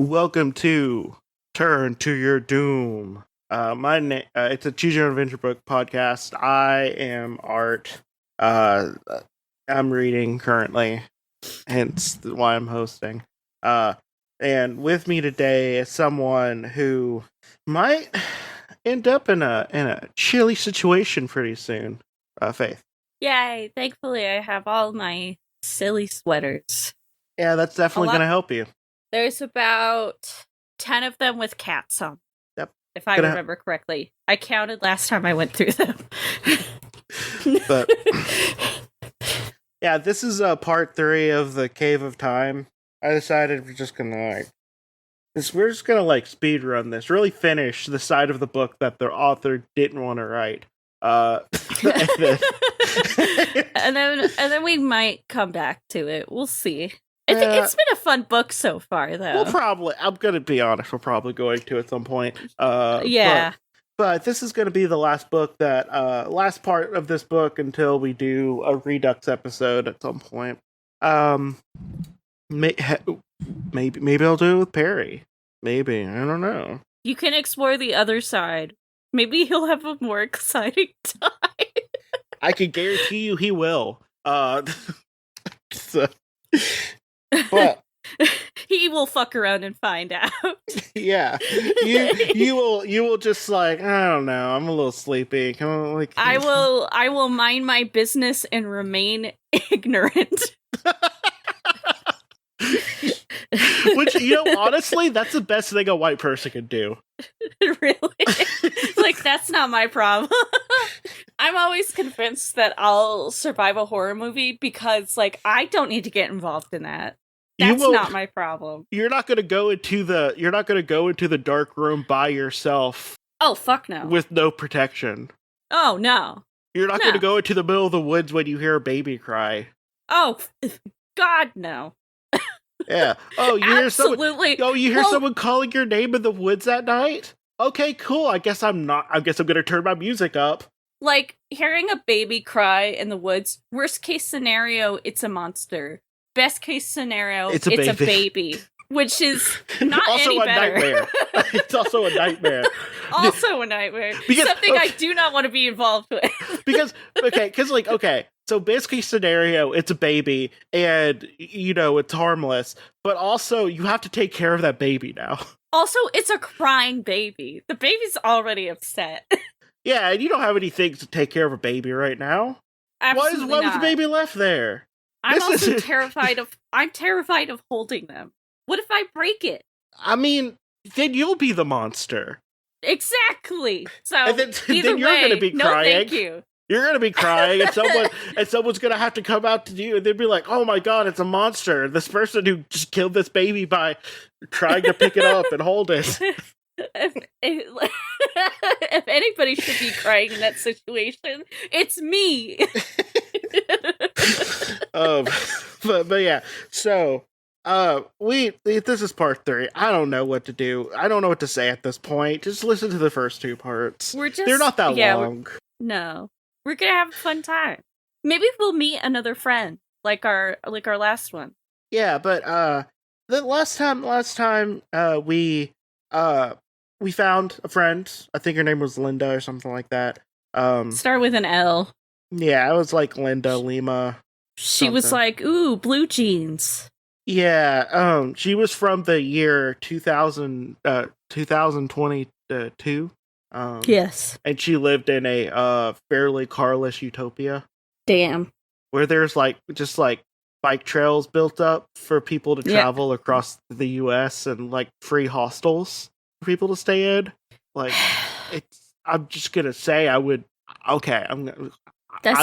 Welcome to Turn to Your Doom. My name it's a Choose Your Own Adventure book podcast. I am Art. I'm reading currently, hence why I'm hosting. And with me today is someone who might end up in a chilly situation pretty soon. Faith. Yay! Thankfully, I have all my silly sweaters. Yeah, that's definitely going to help you. There's about 10 of them with cats on. Yep. If I remember correctly. I counted last time I went through them. But yeah, this is part 3 of the Cave of Time. I decided we're just gonna speed run this, really finish the side of the book that the author didn't want to write. And then we might come back to it. We'll see. It's been a fun book so far, though. I'm gonna be honest, we're probably going to at some point. Yeah. But this is gonna be the last book last part of this book until we do a Redux episode at some point. Maybe I'll do it with Perry. Maybe, I don't know. You can explore the other side. Maybe he'll have a more exciting time. I can guarantee you he will. So, but he will fuck around and find out. Yeah, you will just like, I don't know, I'm a little sleepy. Come on, like I will mind my business and remain ignorant. Which, honestly, that's the best thing a white person can do. Really? Like, that's not my problem. I'm always convinced that I'll survive a horror movie because, like, I don't need to get involved in that. That's not my problem. You're not going to go into the dark room by yourself. Oh, fuck no. With no protection. Oh, no. You're not going to go into the middle of the woods when you hear a baby cry. Oh, God, no. Yeah. Oh, you hear someone calling your name in the woods at night? Okay, cool. I guess I'm going to turn my music up. Like, hearing a baby cry in the woods, worst case scenario, it's a monster. Best case scenario, it's a baby. Which is not also any better. Nightmare. It's also a nightmare. Also a nightmare. Something I do not want to be involved with. So best case scenario, it's a baby, and, it's harmless, but also you have to take care of that baby now. Also, it's a crying baby. The baby's already upset. Yeah, and you don't have any things to take care of a baby right now. Absolutely Why was the baby left there? I'm terrified of holding them. What if I break it? I mean, then you'll be the monster. Exactly. So and then you're going to be crying. No, thank you. You're going to be crying, and someone's going to have to come out to you, and they'd be like, "Oh my God, it's a monster! This person who just killed this baby by trying to pick it up and hold it." If anybody should be crying in that situation, it's me. But yeah. So, this is part 3. I don't know what to do. I don't know what to say at this point. Just listen to the first 2 parts. They're not that long. No. We're gonna have a fun time. Maybe we'll meet another friend, like our last one. Yeah, but the last time we found a friend. I think her name was Linda or something like that. Start with an L. Yeah, I was like Linda Lima. She was like, "Ooh, blue jeans." Yeah, she was from the year 2022. Yes. And she lived in a fairly carless utopia. Damn. Where there's just bike trails built up for people to travel across the US and free hostels for people to stay in. I'm just gonna say that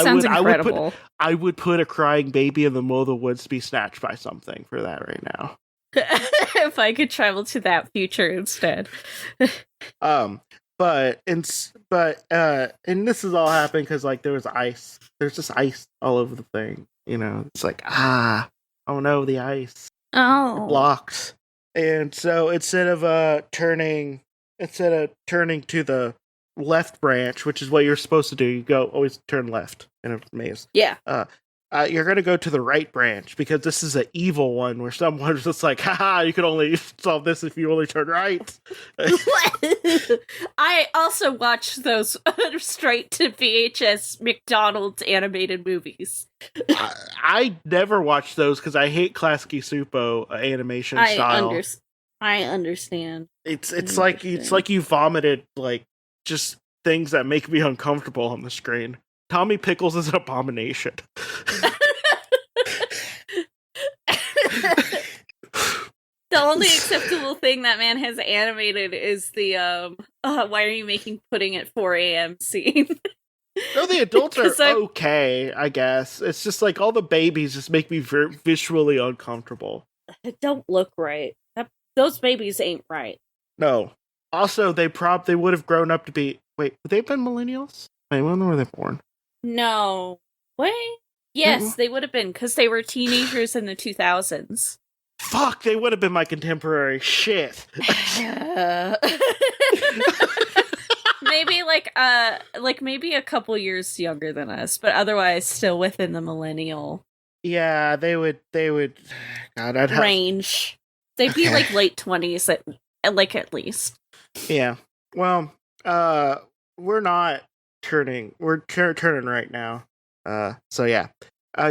sounds incredible. I would put a crying baby in the middle of the woods to be snatched by something for that right now. If I could travel to that future instead. But this is all happening because there was ice. There's just ice all over the thing. It's oh no, the ice. Oh, blocked. And so instead of turning to the left branch, which is what you're supposed to do, you always turn left in a maze. Yeah. you're going to go to the right branch because this is an evil one where someone's just like, haha, you can only solve this if you only turn right. I also watch those straight to VHS McDonald's animated movies. I never watched those because I hate classic Supo animation style. I understand. It's like you vomited like just things that make me uncomfortable on the screen. Tommy Pickles is an abomination. The only acceptable thing that man has animated is the why are you making pudding at 4 a.m. scene. No, the adults are okay, I guess. It's just like all the babies just make me visually uncomfortable. It don't look right. Those babies ain't right. No. Also, they would have grown up to be... Wait, would they have been millennials? Wait, when were they born? No. Wait. Yes, they would have been, because they were teenagers in the 2000s. Fuck, they would have been my contemporary. Shit. Maybe maybe a couple years younger than us, but otherwise still within the millennial. Yeah, they would God, I'd range. They'd be like late 20s at least. Yeah. Well, we're not turning. We're turning right now. So yeah.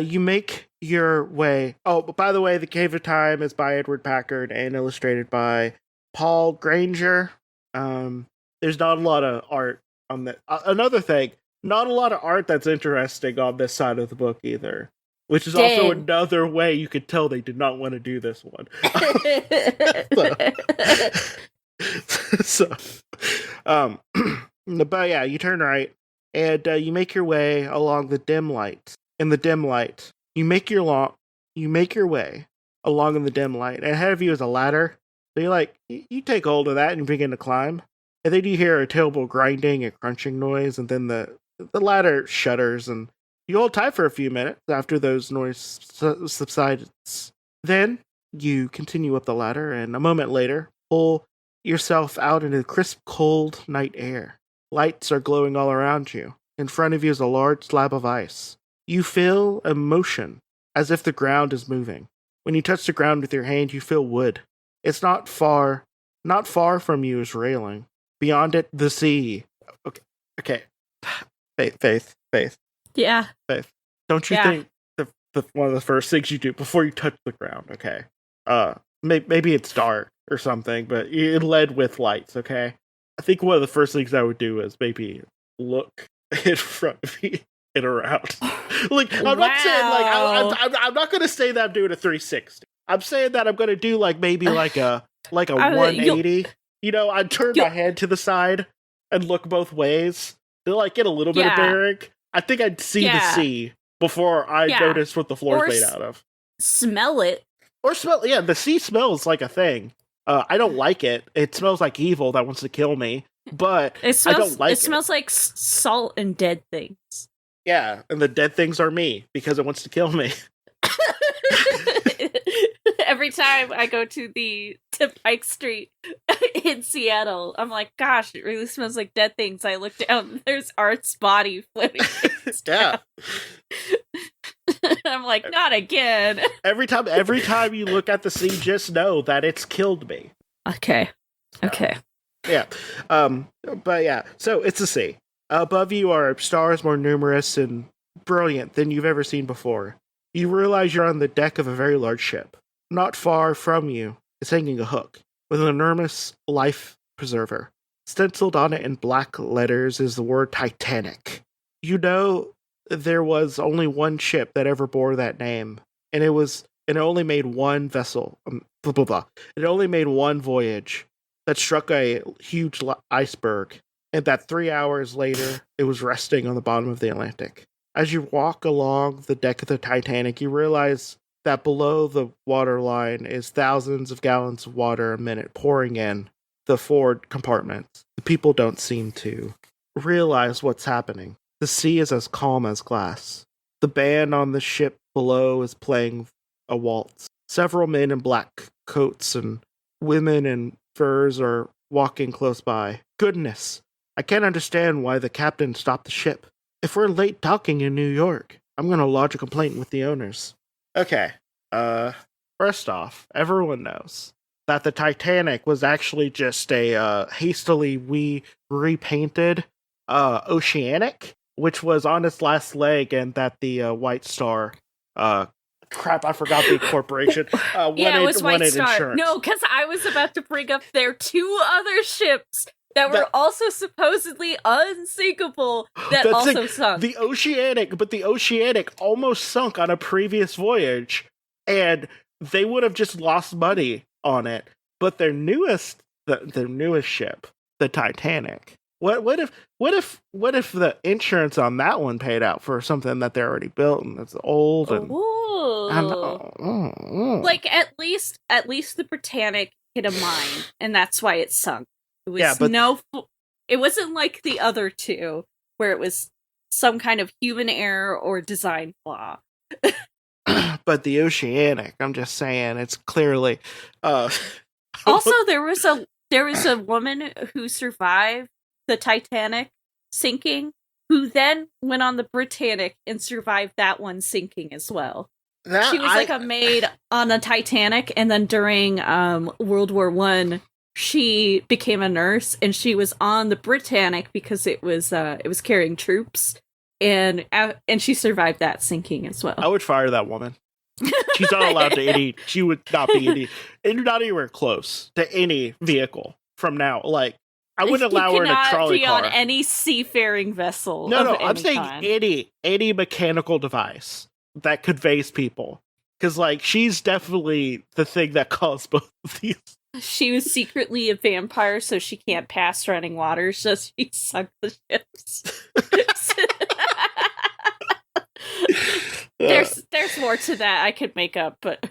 You make your way. Oh, but by the way, The Cave of Time is by Edward Packard and illustrated by Paul Granger. There's not a lot of art on that. Another thing, not a lot of art that's interesting on this side of the book either. Which is also another way you could tell they did not want to do this one. But yeah, you turn right, and you make your way along the dim light. In the dim light, you make your way along in the dim light, and ahead of you is a ladder. So you take hold of that and you begin to climb, and then you hear a terrible grinding and crunching noise, and then the ladder shudders, and you hold tight for a few minutes after those noise subsides. Then you continue up the ladder, and a moment later, pull yourself out into the crisp, cold night air. Lights are glowing all around you. In front of you is a large slab of ice. You feel a motion, as if the ground is moving. When you touch the ground with your hand, you feel wood. It's not far from you is railing. Beyond it, the sea. Okay. Faith. Yeah. Faith. Don't you think the one of the first things you do before you touch the ground, okay? Maybe it's dark or something, but it led with lights, okay? I think one of the first things I would do is maybe look in front of me and around. I'm not saying I'm not gonna say that I'm doing a 360. I'm saying that I'm gonna do maybe a 180. I'd turn my head to the side and look both ways to get a little bit of bearing. I think I'd see the sea before I notice what the floor is made out of. Smell it. Or smell, yeah, the sea smells like a thing. I don't like it. It smells like evil that wants to kill me, but I don't like it. It smells like salt and dead things. Yeah, and the dead things are me, because it wants to kill me. Every time I go to Pike Street in Seattle, I'm like, gosh, it really smells like dead things. I look down, there's Art's body floating. Yeah. I'm like, not again. Every time you look at the sea, just know that it's killed me. Okay. Yeah. But yeah, so it's the sea. Above you are stars more numerous and brilliant than you've ever seen before. You realize you're on the deck of a very large ship. Not far from you is hanging a hook with an enormous life preserver. Stenciled on it in black letters is the word Titanic. You know there was only one ship that ever bore that name, and it only made one vessel. It only made one voyage that struck a huge iceberg, and that 3 hours later it was resting on the bottom of the Atlantic. As you walk along the deck of the Titanic, you realize that below the waterline is thousands of gallons of water a minute pouring in the forward compartments. The people don't seem to realize what's happening. The sea is as calm as glass. The band on the ship below is playing a waltz. Several men in black coats and women in furs are walking close by. Goodness, I can't understand why the captain stopped the ship. If we're late docking in New York, I'm gonna lodge a complaint with the owners. Okay. First off, everyone knows that the Titanic was actually just a hastily repainted Oceanic, which was on its last leg, and that the White Star crap, I forgot the corporation. Yeah, it was White Star. Insurance. No, because I was about to bring up their 2 other ships that were also supposedly unsinkable that also sunk. The Oceanic almost sunk on a previous voyage, and they would have just lost money on it. But their newest ship, the Titanic, what if the insurance on that one paid out for something that they already built and it's old and like at least the Britannic hit a mine and that's why it sunk. It was it wasn't like the other 2 where it was some kind of human error or design flaw. But the Oceanic, I'm just saying, it's clearly also there was a woman who survived the Titanic sinking, who then went on the Britannic and survived that one sinking as well. She was like a maid on a Titanic, and then during World War I, she became a nurse, and she was on the Britannic because it was carrying troops, and she survived that sinking as well. I would fire that woman. She's not allowed to she would not be not anywhere close to any vehicle from now. Like, I wouldn't allow her in a trolley car. Be on any seafaring vessel. No, I'm saying any mechanical device that conveys people. Because, like, she's definitely the thing that caused both of these. She was secretly a vampire, so she can't pass running water, so she sunk the ships. There's more to that I could make up, but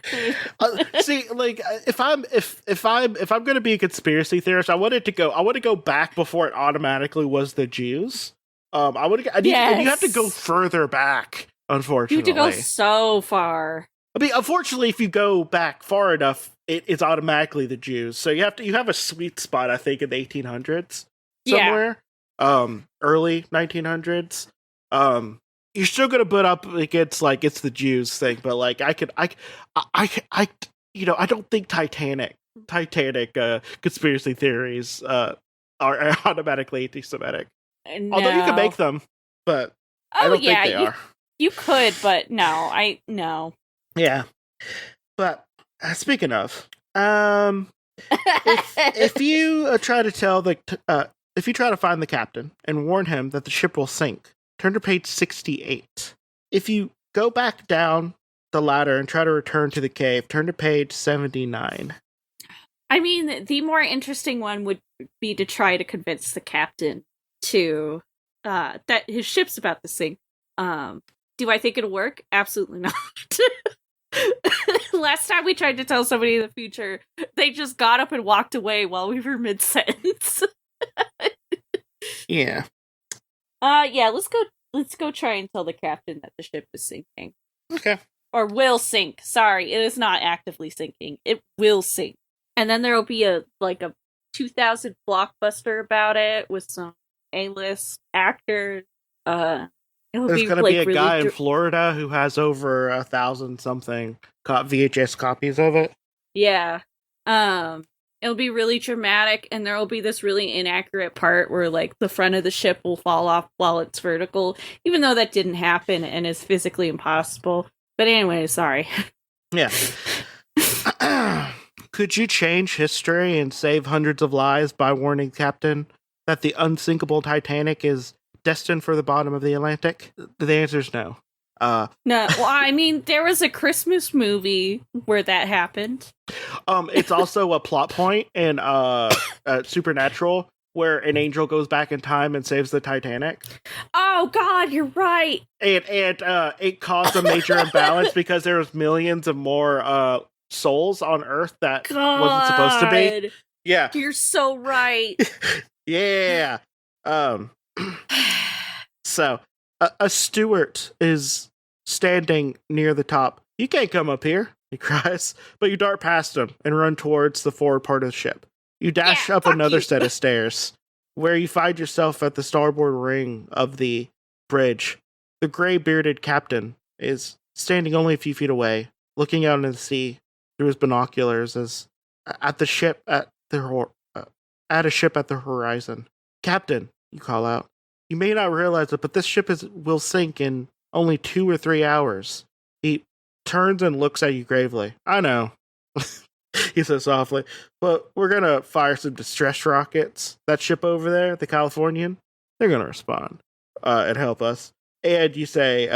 see, like, if I'm going to be a conspiracy theorist, I want to go back before it automatically was the Jews. You have to go further back. Unfortunately, you have to go so far. I mean, unfortunately, if you go back far enough, it's automatically the Jews. So you have a sweet spot, I think, in the 1800s somewhere, early 1900s. You're still gonna put up against, like, it's the Jews thing, but, like, I don't think Titanic conspiracy theories are automatically anti-Semitic. No. Although you can make them, but I don't think they are. You could, but no. Yeah, but speaking of, if you try to find the captain and warn him that the ship will sink, turn to page 68. If you go back down the ladder and try to return to the cave, turn to page 79. I mean, the more interesting one would be to try to convince the captain to that his ship's about to sink. Do I think it'll work? Absolutely not. Last time we tried to tell somebody in the future, they just got up and walked away while we were mid-sentence. Yeah. Let's go try and tell the captain that the ship is sinking. Okay. Or will sink. Sorry, it is not actively sinking. It will sink. And then there'll be a 2000 blockbuster about it with some A-list actors. There's going to be a really guy in Florida who has over 1,000 something VHS copies of it. Yeah. It'll be really dramatic, and there will be this really inaccurate part where, like, the front of the ship will fall off while it's vertical, even though that didn't happen and is physically impossible. But anyway, sorry. Yeah. Could you change history and save hundreds of lives by warning Captain that the unsinkable Titanic is destined for the bottom of the Atlantic? The answer is no. No, well, I mean, there was a Christmas movie where that happened. It's also a plot point in Supernatural where an angel goes back in time and saves the Titanic. Oh God, you're right. And it caused a major imbalance because there was millions of more souls on Earth that wasn't supposed to be. Yeah, you're so right. Yeah. So a steward is standing near the top. "You can't come up here," he cries, but you dart past him and run towards the forward part of the ship. You dash up another set of stairs, where you find yourself at the starboard ring of the bridge. The gray-bearded captain is standing only a few feet away, looking out into the sea through his binoculars as at the ship at a ship at the horizon. "Captain," you call out. "You may not realize it, but this ship will sink in only 2 or 3 hours." He turns and looks at you gravely. "I know," he says softly, "but we're gonna fire some distress rockets. That ship over there, the Californian, they're gonna respond and help us." And you say,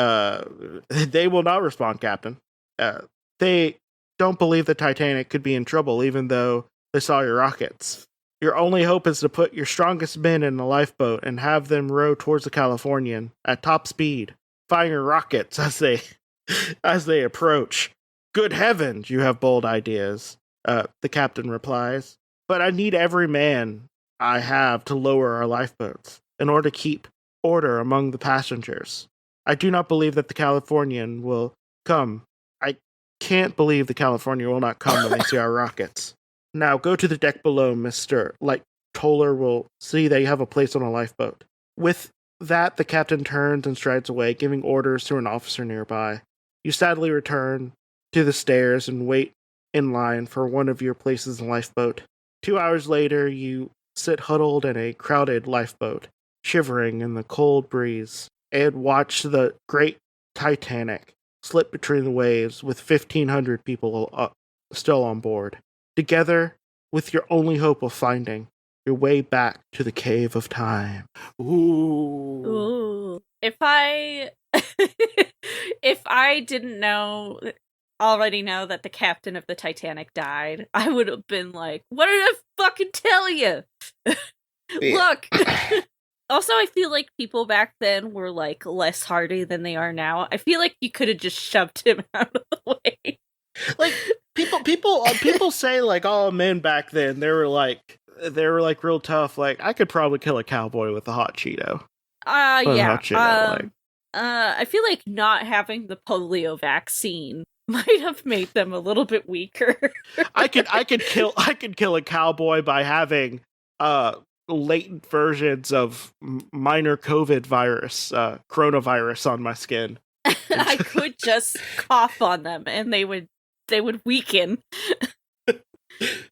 "They will not respond, Captain. They don't believe the Titanic could be in trouble, even though they saw your rockets. Your only hope is to put your strongest men in a lifeboat and have them row towards the Californian at top speed, firing rockets as they approach." "Good heavens, you have bold ideas," the captain replies. "But I need every man I have to lower our lifeboats in order to keep order among the passengers. I do not believe that the Californian will come. I can't believe the Californian will not come when they see our rockets. Now go to the deck below, Mr. Light Toller will see that you have a place on a lifeboat." With that, the captain turns and strides away, giving orders to an officer nearby. You sadly return to the stairs and wait in line for one of your places in the lifeboat. 2 hours later, you sit huddled in a crowded lifeboat, shivering in the cold breeze, and watch the great Titanic slip between the waves with 1,500 people still on board, together with your only hope of finding your way back to the cave of time. Ooh. If I didn't already know that the captain of the Titanic died, I would have been like, "What did I fucking tell you?" Look. Also, I feel like people back then were like less hardy than they are now. I feel like you could have just shoved him out of the way. Like people say like, "Oh, men back then they were like real tough." Like, I could probably kill a cowboy with a hot Cheeto. Yeah. Cheeto, I feel like not having the polio vaccine might have made them a little bit weaker. I could kill a cowboy by having latent versions of minor COVID virus, coronavirus on my skin. I could just cough on them and they would weaken.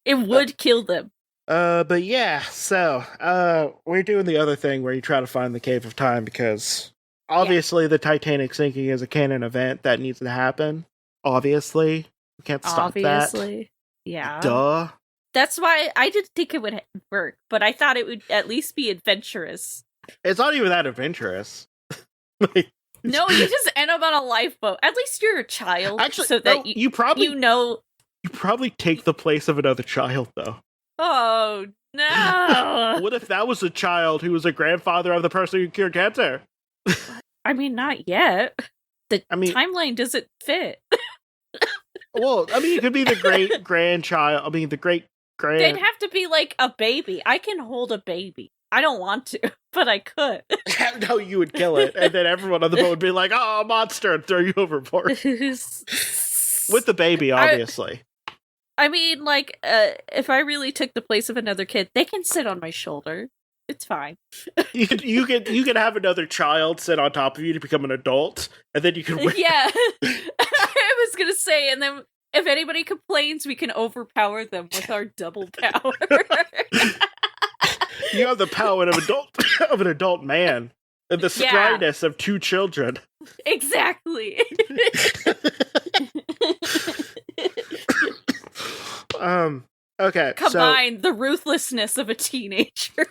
It would kill them. But yeah, so we're doing the other thing where you try to find the Cave of Time because obviously the Titanic sinking is a canon event that needs to happen. Obviously, we can't stop that. Yeah. Duh. That's why I didn't think it would work, but I thought it would at least be adventurous. It's not even that adventurous. No, you just end up on a lifeboat. At least you're a child. Actually, so that you probably You probably take the place of another child, though. Oh, no. What if that was a child who was a grandfather of the person who cured cancer? I mean, not yet. The timeline doesn't fit. Well, I mean, it could be the great-grandchild. I mean, the great-grand... They'd have to be like a baby. I can hold a baby. I don't want to, but I could. No, you would kill it, and then everyone on the boat would be like, "Oh, a monster," and throw you overboard. With the baby, obviously. I mean, like, if I really took the place of another kid, they can sit on my shoulder. It's fine. You could have another child sit on top of you to become an adult, and then you can win. Yeah. I was gonna say, and then if anybody complains, we can overpower them with our double power. You have the power of an adult man and the spryness of 2 children. Exactly. Okay. Combine the ruthlessness of a teenager.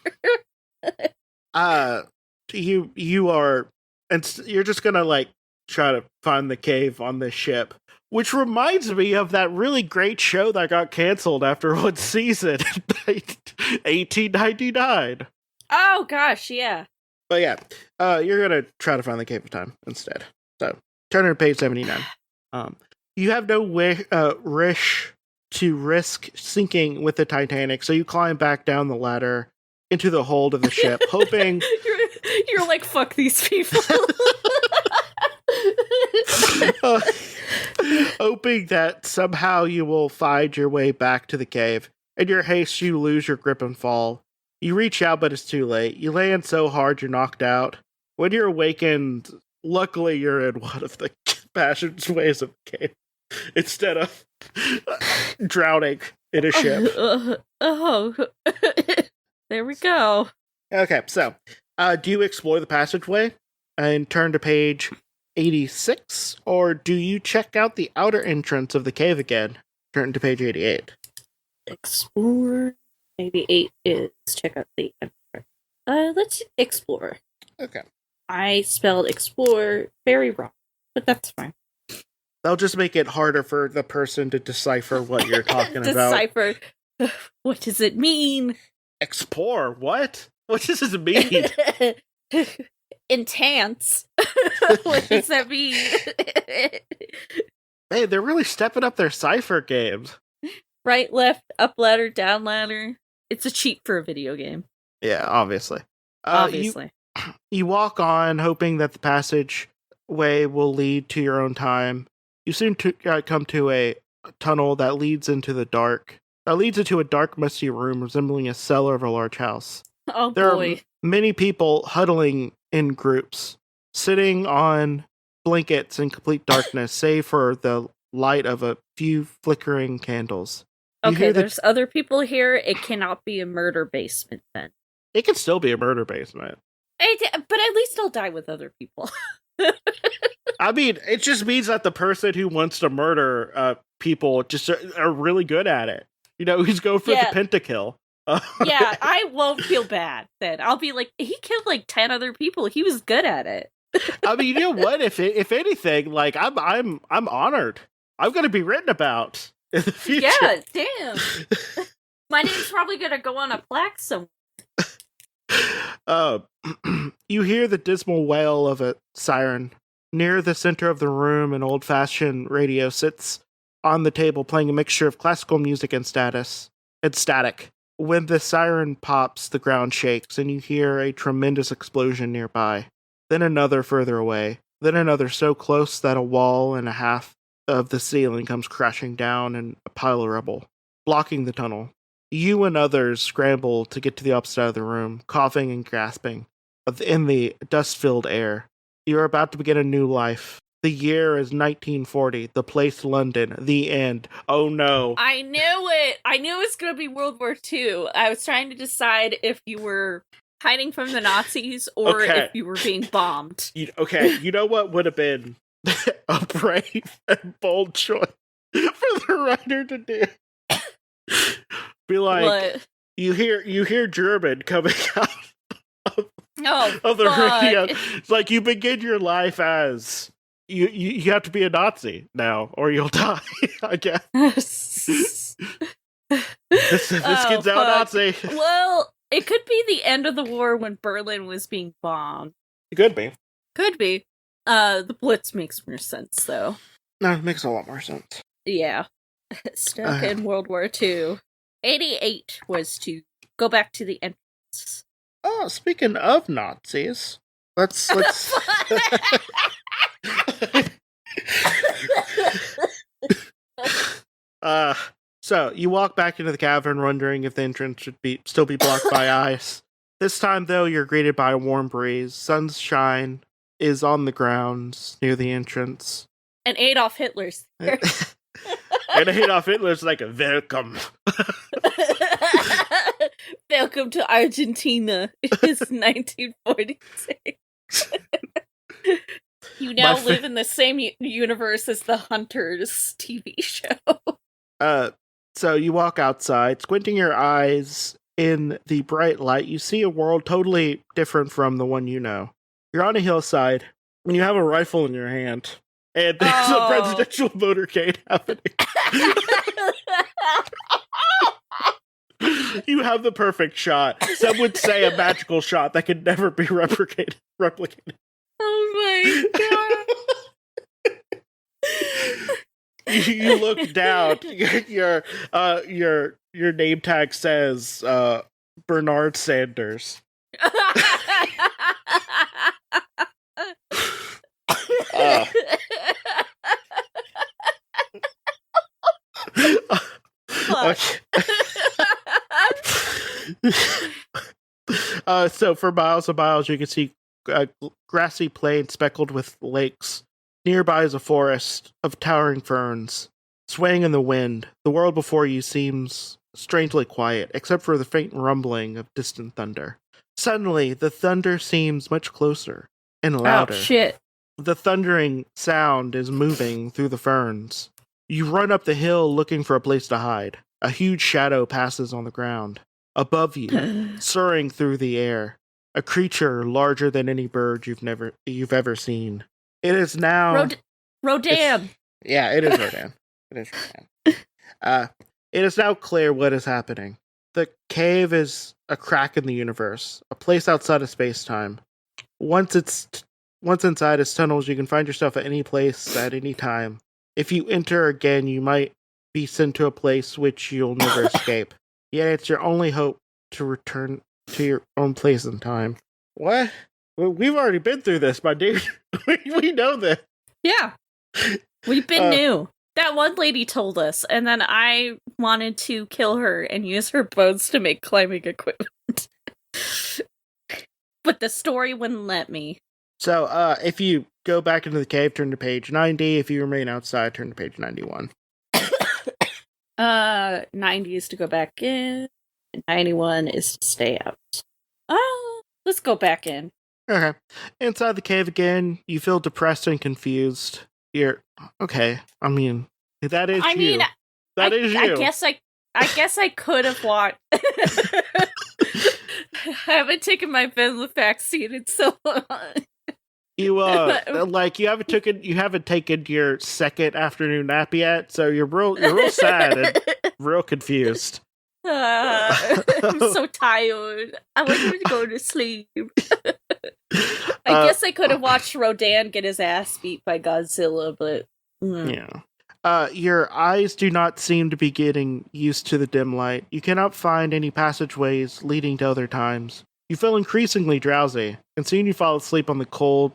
You are, and you're just gonna like try to find the cave on this ship, which reminds me of that really great show that got canceled after one season, 1899. Oh gosh, yeah. But yeah, you're gonna try to find the Cave of Time instead. So turn to page 79. You have no wish to risk sinking with the Titanic, so you climb back down the ladder into the hold of the ship, hoping you're like, fuck these people. Hoping that somehow you will find your way back to the cave. In your haste, you lose your grip and fall. You reach out, but it's too late. You land so hard you're knocked out. When you're awakened, luckily you're in one of the passageways of the cave instead of drowning in a ship. There we go. Okay, so do you explore the passageway and turn to page 86, or do you check out the outer entrance of the cave again? Turn to page 88. Explore. Maybe 8 is check out the entrance. Let's explore. Okay. I spelled explore very wrong, but that's fine. That'll just make it harder for the person to decipher what you're talking about. Decipher. What does it mean? Explore? What? What does this mean? Intense. What does that mean? Hey, they're really stepping up their cipher games. Right, left, up ladder, down ladder. It's a cheat for a video game. Yeah, obviously. Obviously. You walk on, hoping that the passageway will lead to your own time. You soon come to a tunnel that leads into the dark. That leads into a dark, musty room resembling a cellar of a large house. Oh, there boy. are many people huddling in groups, sitting on blankets in complete darkness, save for the light of a few flickering candles. Okay, there's other people here. It cannot be a murder basement then. It can still be a murder basement. But at least I'll die with other people. I mean, it just means that the person who wants to murder people just are really good at it. You know, he's going for the pentakill. Yeah, I won't feel bad then. I'll be like, he killed like 10 other people. He was good at it. I mean, you know what? If anything, like I'm honored. I'm going to be written about in the future. Yeah, damn. My name's probably going to go on a plaque somewhere. You hear the dismal wail of a siren. Near the center of the room, an old-fashioned radio sits on the table playing a mixture of classical music and static. When the siren pops, the ground shakes, and you hear a tremendous explosion nearby. Then another further away. Then another so close that a wall and a half of the ceiling comes crashing down in a pile of rubble, blocking the tunnel. You and others scramble to get to the opposite side of the room, coughing and gasping in the dust-filled air. You're about to begin a new life. The year is 1940. The place, London. The end. Oh no. I knew it. I knew it was going to be World War II. I was trying to decide if you were hiding from the Nazis or if you were being bombed. You know what would have been a brave and bold choice for the writer to do? Be like, what? You hear German coming out of the radio. It's like you begin your life as you have to be a Nazi now, or you'll die. I guess this kid's out Nazi. Well, it could be the end of the war when Berlin was being bombed. It could be. Could be. The Blitz makes more sense, though. No, it makes a lot more sense. Yeah. Stuck in World War II. 88 was to go back to the entrance. Oh, speaking of Nazis, let's So you walk back into the cavern, wondering if the entrance should still be blocked by ice. This time, though, you're greeted by a warm breeze. Sunshine is on the grounds near the entrance, and Adolf Hitler's there. And Adolf Hitler's like, welcome. Welcome to Argentina. It's 1946. You now live in the same universe as the Hunters TV show. So you walk outside, squinting your eyes in the bright light. You see a world totally different from the one you know. You're on a hillside, and you have a rifle in your hand. And there's a presidential motorcade happening. You have the perfect shot. Some would say a magical shot that could never be replicated. Oh my god! You look down. Your name tag says Bernard Sanders. So for miles and miles, you can see grassy plain speckled with lakes. Nearby is a forest of towering ferns. Swaying in the wind, the world before you seems strangely quiet, except for the faint rumbling of distant thunder. Suddenly, the thunder seems much closer and louder. Oh, shit. The thundering sound is moving through the ferns. You run up the hill looking for a place to hide. A huge shadow passes on the ground. Above you, soaring through the air, a creature larger than any bird you've ever seen. It is now Rodan. Yeah, it is Rodan. It is Rodan. It is now clear what is happening. The cave is a crack in the universe, a place outside of space-time. Once inside its tunnels, you can find yourself at any place at any time. If you enter again, you might be sent to a place which you'll never escape. Yet it's your only hope to return to your own place in time. What? Well, we've already been through this, my dude. We know this. Yeah. We've been new. That one lady told us, and then I wanted to kill her and use her bones to make climbing equipment. But the story wouldn't let me. So, if you go back into the cave, turn to page 90. If you remain outside, turn to page 91. 90 is to go back in. 91 is to stay out. Oh, let's go back in. Okay. Inside the cave again, you feel depressed and confused. You're okay. I mean, that is you. That is you. I guess I could have watched. I haven't taken my vaccine in so long. You you haven't taken your second afternoon nap yet, so you're real sad and real confused. I'm so tired. I want to go to sleep. I guess I could have watched Rodan get his ass beat by Godzilla, but yeah. Your eyes do not seem to be getting used to the dim light. You cannot find any passageways leading to other times. You feel increasingly drowsy, and soon you fall asleep on the cold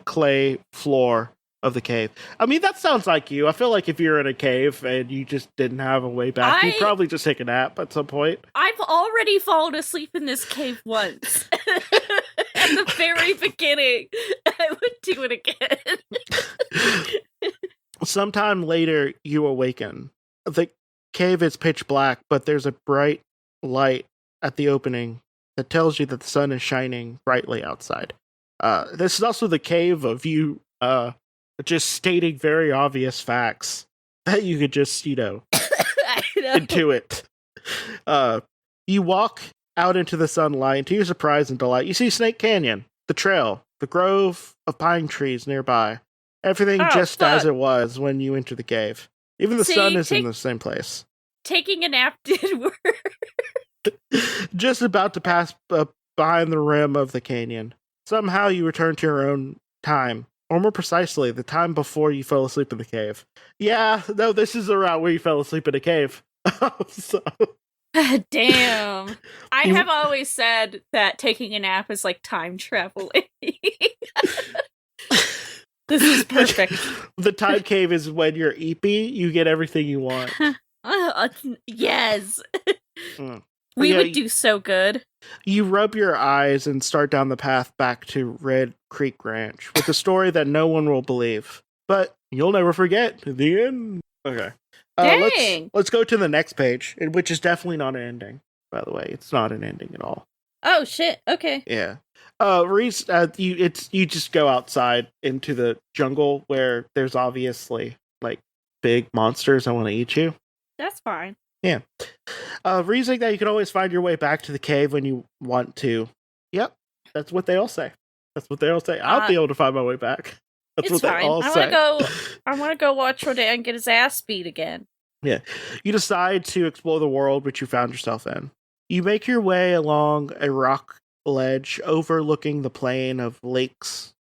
clay floor of the cave. I mean, that sounds like you. I feel like if you're in a cave and you just didn't have a way back, you'd probably just take a nap at some point. I've already fallen asleep in this cave once. At the very beginning. I would do it again. Sometime later, you awaken. The cave is pitch black, but there's a bright light at the opening that tells you that the sun is shining brightly outside. This is also the cave of you just stating very obvious facts that you could just, intuit. You walk out into the sunlight, and to your surprise and delight, you see Snake Canyon, the trail, the grove of pine trees nearby. Everything as it was when you entered the cave. Even the sun is in the same place. Taking a nap did work. Just about to pass behind the rim of the canyon. Somehow you return to your own time. Or more precisely, the time before you fell asleep in the cave. Yeah, no, this is the route where you fell asleep in a cave. So. Damn. I have always said that taking a nap is like time traveling. This is perfect. The time cave is when you're eepy, you get everything you want. Yes. We would do so good. You rub your eyes and start down the path back to Red Creek Ranch with a story that no one will believe. But you'll never forget. The end. Okay. Let's go to the next page, which is definitely not an ending, by the way. It's not an ending at all. Oh, shit. Okay. Yeah. Reese, you just go outside into the jungle where there's obviously, like, big monsters that want to eat you. That's fine. Yeah. Reasoning that you can always find your way back to the cave when you want to. Yep. That's what they all say. I'll be able to find my way back. That's what they all say. I want to go watch Rodan get his ass beat again. Yeah. You decide to explore the world which you found yourself in. You make your way along a rock ledge overlooking the plain and lakes,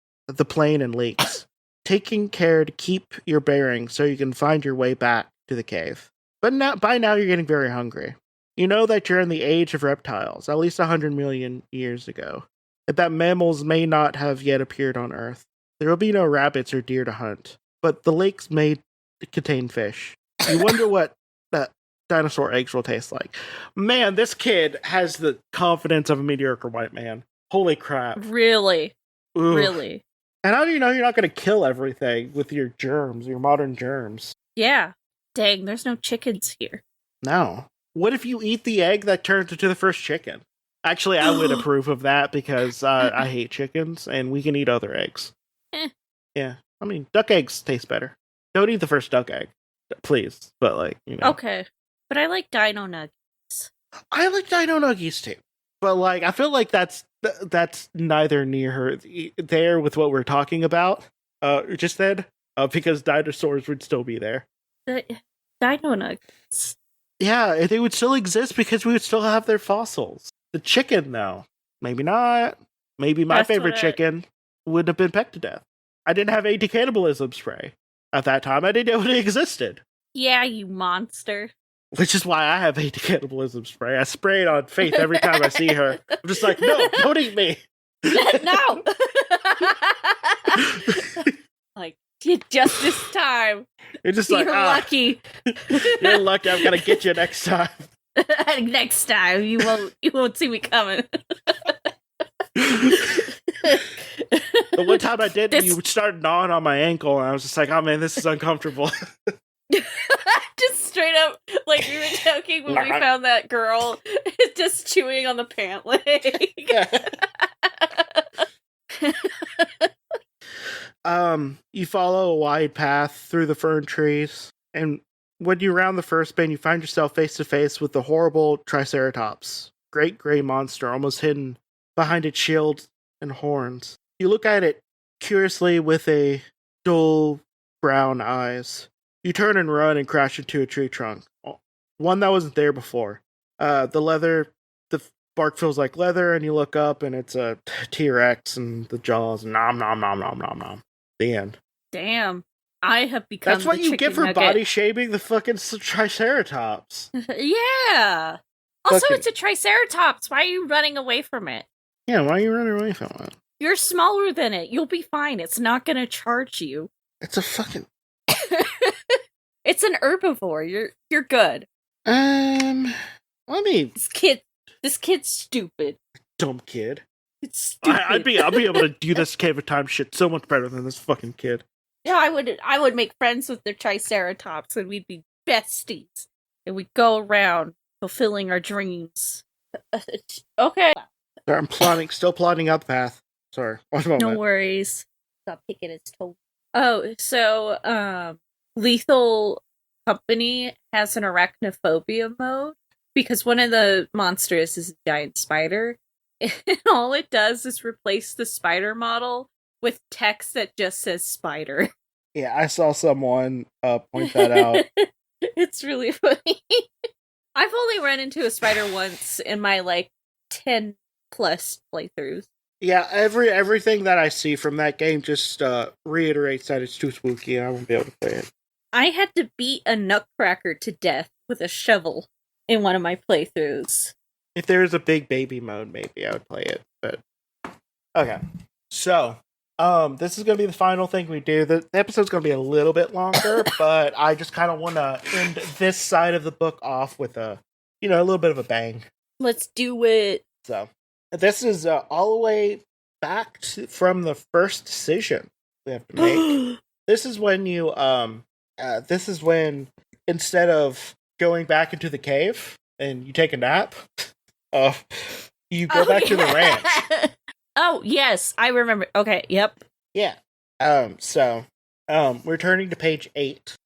taking care to keep your bearings so you can find your way back to the cave. But by now you're getting very hungry. You know that you're in the age of reptiles, at least 100 million years ago, and that mammals may not have yet appeared on Earth. There will be no rabbits or deer to hunt, but the lakes may contain fish. You wonder what dinosaur eggs will taste like. Man, this kid has the confidence of a mediocre white man. Holy crap. Really? Ooh. Really. And how do you know you're not going to kill everything with your germs, your modern germs? Yeah. Dang, there's no chickens here. No. What if you eat the egg that turns into the first chicken? Actually, I would approve of that because I hate chickens and we can eat other eggs. Yeah. I mean, duck eggs taste better. Don't eat the first duck egg, please. But, like, you know. Okay. But I like dino nuggets. I like dino nuggies too. But, like, I feel like that's neither near there with what we're talking about just then, because dinosaurs would still be there. The dino nuggets. Yeah, they would still exist because we would still have their fossils. The chicken, though, maybe not. Maybe my favorite chicken would have been pecked to death. I didn't have anti-cannibalism spray at that time. I didn't know it existed. Yeah, you monster. Which is why I have anti-cannibalism spray. I spray it on Faith every time I see her. I'm just like, no, don't eat me. No. Like, just this time. You're just like, you're lucky. You're lucky. I'm gonna get you next time. Next time, you won't see me coming. The one time I did, you started gnawing on my ankle, and I was just like, oh man, this is uncomfortable. Just straight up, like we were joking when we found that girl just chewing on the pant leg. You follow a wide path through the fern trees, and when you round the first bend, you find yourself face to face with the horrible Triceratops, great gray monster, almost hidden behind its shield and horns. You look at it curiously with a dull brown eyes. You turn and run and crash into a tree trunk, one that wasn't there before. The bark feels like leather, and you look up, and it's a T-Rex, and the jaws, nom nom nom nom nom nom. The end. Damn, I have become. That's what you get for body shaming the fucking Triceratops. Yeah. Also, it's a Triceratops. Why are you running away from it? Yeah, why are you running away from it? You're smaller than it. You'll be fine. It's not gonna charge you. It's a fucking. It's an herbivore. You're good. Let me. This kid's stupid. Dumb kid. It's stupid. I'll be able to do this Cave of Time shit so much better than this fucking kid. Yeah, I would make friends with the Triceratops, and we'd be besties, and we'd go around fulfilling our dreams. Okay. Sorry, I'm still plotting out the path. Sorry. One moment. No worries. Stop picking his toe. Oh, so Lethal Company has an arachnophobia mode because one of the monsters is a giant spider, and all it does is replace the spider model with text that just says spider. Yeah, I saw someone point that out. It's really funny. I've only run into a spider once in my 10 plus playthroughs. Yeah, everything that I see from that game just reiterates that it's too spooky and I won't be able to play it. I had to beat a nutcracker to death with a shovel in one of my playthroughs. If there was a big baby mode, maybe I would play it, but... Okay. So, this is going to be the final thing we do. The episode's going to be a little bit longer, but I just kind of want to end this side of the book off with a little bit of a bang. Let's do it. So, this is all the way back from the first decision we have to make. This is when instead of going back into the cave and you take a nap, you go back to the ranch. Oh, yes, I remember. Okay, yep. Yeah. So, we're turning to page 8.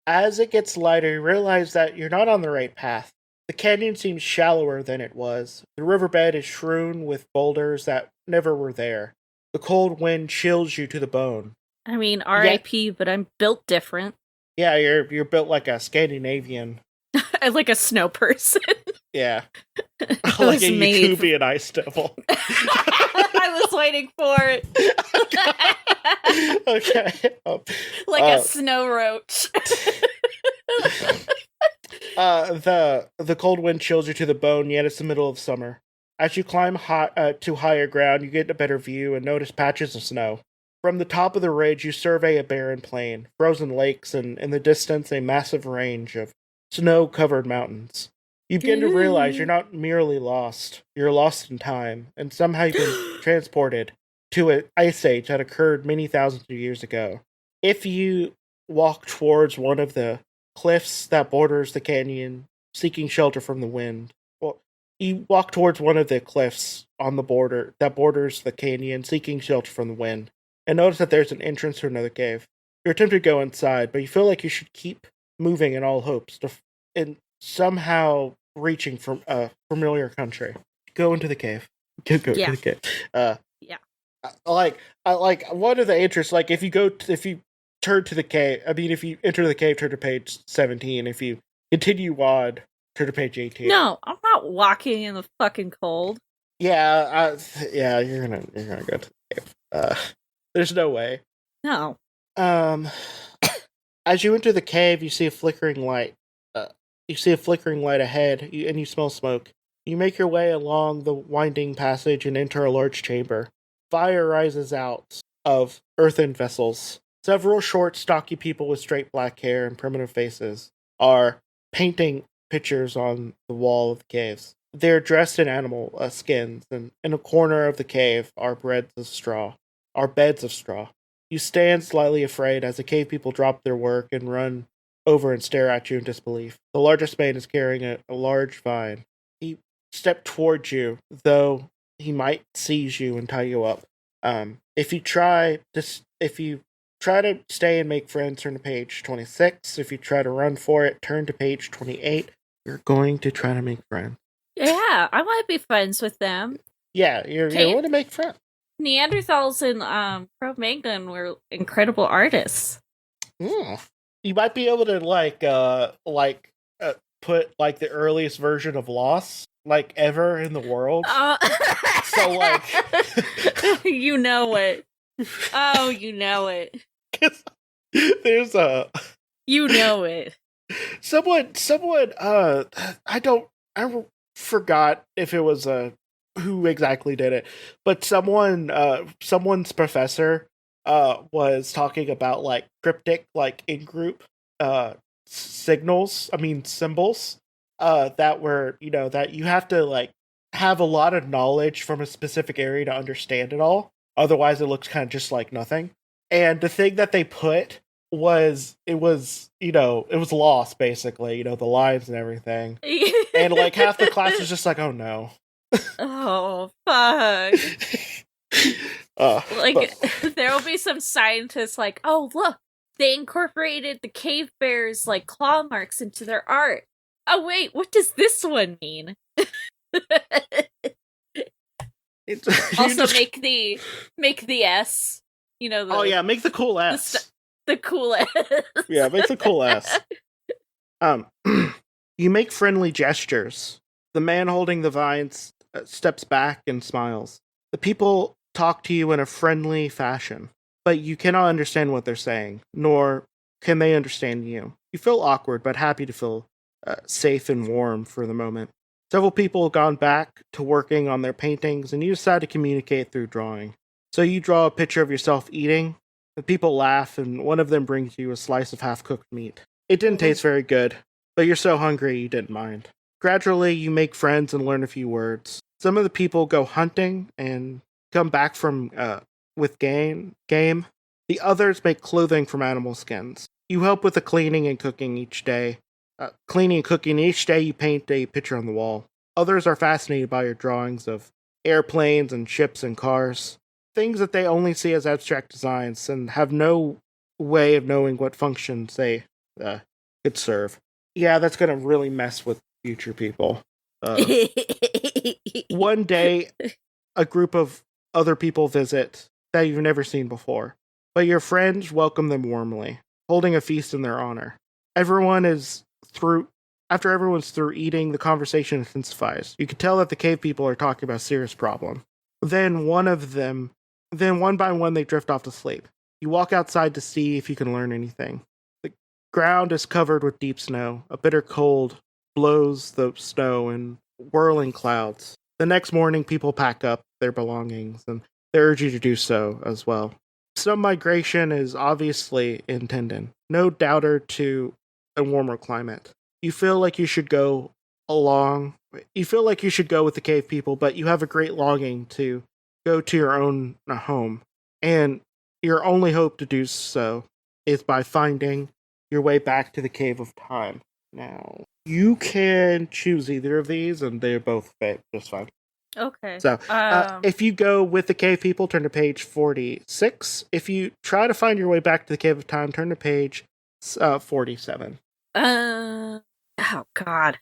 As it gets lighter, you realize that you're not on the right path. The canyon seems shallower than it was. The riverbed is strewn with boulders that never were there. The cold wind chills you to the bone. I mean, R.I.P., but I'm built different. Yeah, you're built like a Scandinavian. Like a snow person. Yeah. Like a Yakubian ice devil. I was waiting for it. Okay. Like a snow roach. The cold wind chills you to the bone, yet it's the middle of summer. As you climb to higher ground, you get a better view and notice patches of snow. From the top of the ridge, you survey a barren plain, frozen lakes, and in the distance, a massive range of snow-covered mountains. You begin to realize you're not merely lost. You're lost in time, and somehow you've been transported to an ice age that occurred many thousands of years ago. If you walk towards one of the cliffs that borders the canyon, seeking shelter from the wind, well, you walk towards one of the cliffs on the border that borders the canyon, seeking shelter from the wind, and notice that there's an entrance to another cave. You're tempted to go inside, but you feel like you should keep moving in all hopes and somehow reaching from a familiar country. Go into the cave. Go to the cave. Yeah. I like one of the interests. Like if you turn to the cave. I mean, if you enter the cave, turn to page 17. If you continue on, turn to page 18. No, I'm not walking in the fucking cold. Yeah, you're gonna go to the cave. There's no way. No. As you enter the cave, you see a flickering light. You see a flickering light ahead, and you smell smoke. You make your way along the winding passage and enter a large chamber. Fire rises out of earthen vessels. Several short, stocky people with straight black hair and primitive faces are painting pictures on the wall of the caves. They're dressed in animal skins, and in a corner of the cave are beds of straw. You stand slightly afraid as the cave people drop their work and run over and stare at you in disbelief. The largest man is carrying a large vine. He steps towards you, though he might seize you and tie you up. If you try to stay and make friends, turn to page 26. If you try to run for it, turn to page 28. You're going to try to make friends. Yeah, I want to be friends with them. Yeah, you want to make friends. Neanderthals and Cro-Magnon were incredible artists. You might be able to put like the earliest version of Lost like ever in the world. So like, you know it. Oh, you know it. There's you know it. Someone. I forgot if it was who exactly did it, but someone's professor was talking about like cryptic like in group symbols that were, that you have to like have a lot of knowledge from a specific area to understand it all, otherwise it looks kind of just like nothing. And the thing that they put was lost, basically, the lines and everything. And like half the class was just like, oh no. Oh fuck. There will be some scientists like, oh look, they incorporated the cave bears like claw marks into their art. Oh wait, what does this one mean? Also make the S, make the cool S. The cool S. Yeah, make the cool S. You make friendly gestures. The man holding the vines steps back and smiles. The people talk to you in a friendly fashion, but you cannot understand what they're saying, nor can they understand you. You feel awkward, but happy to feel safe and warm for the moment. Several people have gone back to working on their paintings, and you decide to communicate through drawing. So you draw a picture of yourself eating. The people laugh, and one of them brings you a slice of half-cooked meat. It didn't taste very good, but you're so hungry you didn't mind. Gradually, you make friends and learn a few words. Some of the people go hunting and come back from with game. The others make clothing from animal skins. You help with the cleaning and cooking each day. Each day you paint a picture on the wall. Others are fascinated by your drawings of airplanes and ships and cars. Things that they only see as abstract designs and have no way of knowing what functions they could serve. Yeah, that's going to really mess with future people. One day, a group of other people visit that you've never seen before, but your friends welcome them warmly, holding a feast in their honor. After everyone's through eating, the conversation intensifies. You can tell that the cave people are talking about a serious problem. Then one by one, they drift off to sleep. You walk outside to see if you can learn anything. The ground is covered with deep snow. A bitter cold blows the snow in whirling clouds. The next morning, people pack up their belongings, and they urge you to do so as well. Some migration is obviously intended. No doubter to a warmer climate. You feel like you should go with the cave people, but you have a great longing to go to your own home, and your only hope to do so is by finding your way back to the Cave of Time. Now, you can choose either of these, and they're both just fine. Okay. So, if you go with the cave people, turn to page 46. If you try to find your way back to the Cave of Time, turn to page 47. Oh, God.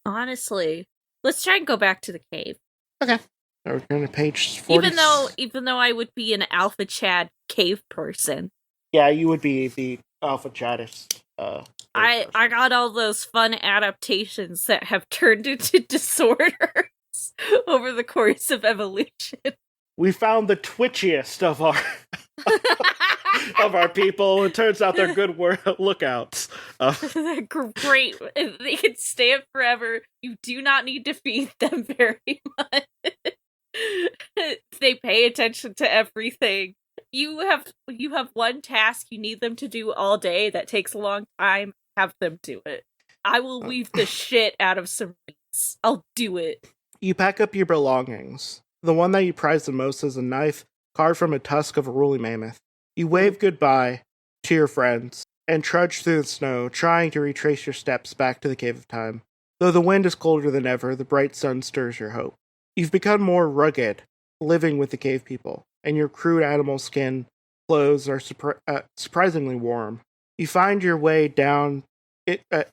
Honestly, let's try and go back to the cave. Okay. So we're going to page 40. Even though I would be an Alpha Chad cave person. Yeah, you would be the Alpha Chaddist. I got all those fun adaptations that have turned into disorders over the course of evolution. We found the twitchiest of our of our people. It turns out they're good lookouts. They're great. They can stay up forever. You do not need to feed them very much. They pay attention to everything. You have one task you need them to do all day that takes a long time. Have them do it. I will weave the shit out of some reeds. I'll do it. You pack up your belongings. The one that you prize the most is a knife carved from a tusk of a woolly mammoth. You wave goodbye to your friends and trudge through the snow, trying to retrace your steps back to the Cave of Time. Though the wind is colder than ever, the bright sun stirs your hope. You've become more rugged, living with the cave people, and your crude animal skin clothes are surprisingly warm. You find your way down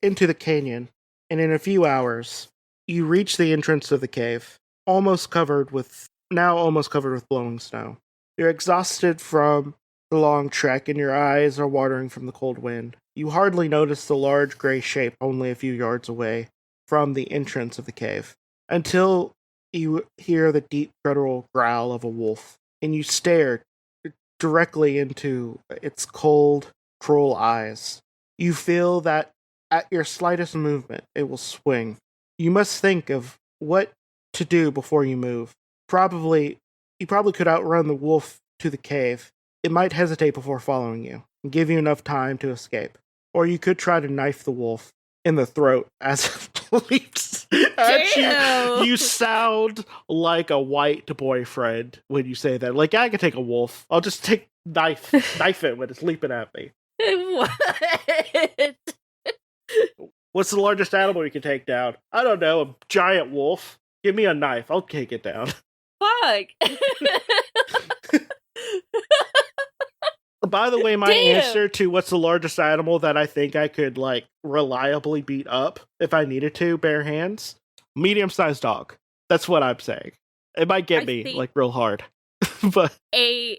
into the canyon, and in a few hours, you reach the entrance of the cave, almost covered with blowing snow. You're exhausted from the long trek, and your eyes are watering from the cold wind. You hardly notice the large gray shape only a few yards away from the entrance of the cave, until you hear the deep guttural growl of a wolf, and you stare directly into its cold, cruel eyes. You feel that at your slightest movement, it will swing. You must think of what to do before you move. You probably could outrun the wolf to the cave. It might hesitate before following you and give you enough time to escape. Or you could try to knife the wolf in the throat as it leaps at you. You sound like a white boyfriend when you say that. Like, I can take a wolf. I'll just knife it when it's leaping at me. What? What's the largest animal you can take down? I don't know, a giant wolf. Give me a knife. I'll take it down. Fuck. By the way, my answer to what's the largest animal that I think I could, like, reliably beat up if I needed to, bare hands, medium-sized dog. That's what I'm saying. It might get me, like, real hard. But a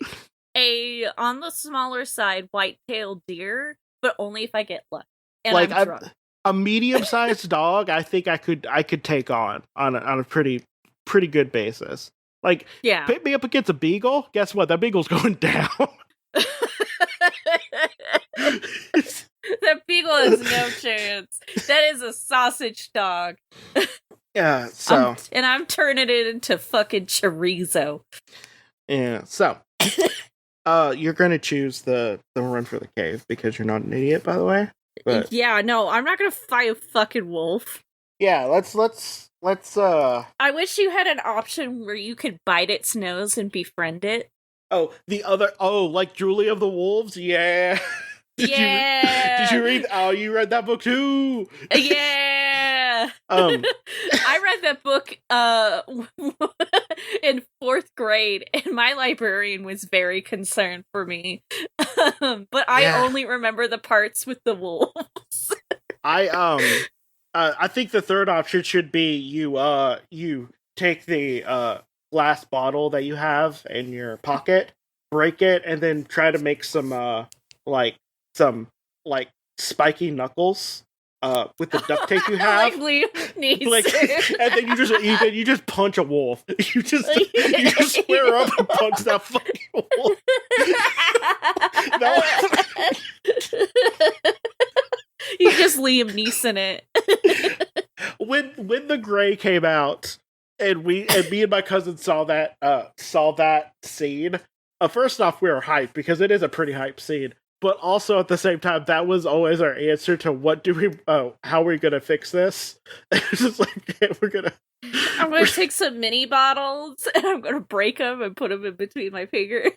on the smaller side white-tailed deer, but only if I get lucky. And like, I'm drunk. A medium-sized dog, I think I could take on a pretty good basis. Like, yeah. Pick me up against a beagle. Guess what? That beagle's going down. That beagle has no chance. That is a sausage dog. Yeah. So, I'm turning it into fucking chorizo. Yeah. So, you're gonna choose the run for the cave because you're not an idiot, by the way. But, yeah, no, I'm not gonna fight a fucking wolf. Yeah, let's I wish you had an option where you could bite its nose and befriend it. Like Julie of the Wolves? Yeah. Did you read you read that book too? Yeah. I read that book in 4th grade, and my librarian was very concerned for me. But I only remember the parts with the wolves. I think the third option should be you take the glass bottle that you have in your pocket, break it, and then try to make some spiky knuckles with the duct tape you have. Like Liam Neeson. And then you just punch a wolf. You just square up and punch that fucking wolf. You just Liam Neeson it. When The Gray came out, and me and my cousin saw that scene. First off, we were hyped because it is a pretty hype scene. but also at the same time, that was always our answer to how are we gonna fix this? It's just like, I'm gonna take some mini bottles and I'm gonna break them and put them in between my fingers.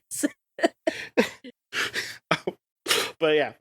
But yeah,